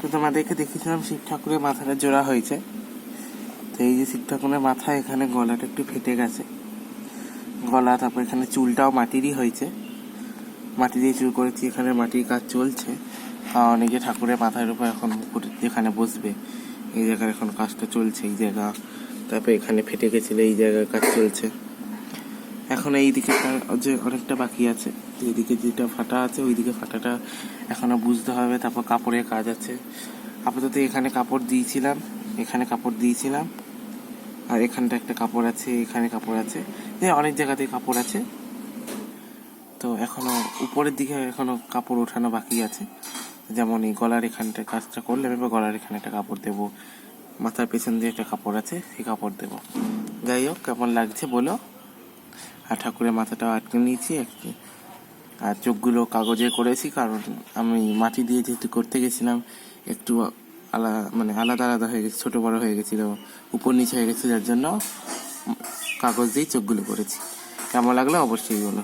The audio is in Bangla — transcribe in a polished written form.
তো তোমাদেরকে দেখেছিলাম শিব ঠাকুরের মাথাটা জোড়া হয়েছে। তো এই যে শিব ঠাকুরের মাথা, এখানে গলাটা একটু ফেটে গেছে গলা, তারপর এখানে চুলটাও মাটিরই হয়েছে, মাটি দিয়ে চুল করেছি। এখানে মাটির কাজ চলছে, কারণ এই যে ঠাকুরের মাথার উপর এখন যেখানে বসবে এই জায়গায় এখন কাজটা চলছে, এই জায়গা। তারপর এখানে ফেটে গেছিলো, এই জায়গায় কাজ চলছে। এখন এই দিকে যে অনেকটা বাকি আছে, এইদিকে যেটা ফাটা আছে ওই দিকে ফাটাটা এখনো বুঝতে হবে। তারপর কাপড়ের কাজ আছে। আপাতত এখানে কাপড় দিয়েছিলাম, এখানে কাপড় দিয়েছিলাম, আর এখানটা একটা কাপড় আছে, এখানে কাপড় আছে, যে অনেক জায়গাতেই কাপড় আছে। তো এখনো উপরের দিকে এখনো কাপড় ওঠানো বাকি আছে। যেমন এই গলার এখানটা কাজটা করলে এবার গলার এখানে একটা কাপড় দেবো, মাথার পেছন দিয়ে একটা কাপড় আছে, সেই কাপড় দেবো। যাই হোক, কেমন লাগছে বলো। আর ঠাকুরের মাথাটাও আটকে নিয়েছি একটু, আর চোখগুলো কাগজে করেছি, কারণ আমি মাটি দিয়ে যেহেতু করতে গেছিলাম একটু আলাদা আলাদা হয়ে গেছে, ছোটো বড়ো হয়ে গেছিলো, উপর নিচে হয়ে গেছে, যার জন্য কাগজ দিয়েই চোখগুলো করেছি। কেমন লাগলো অবশ্যই বলো।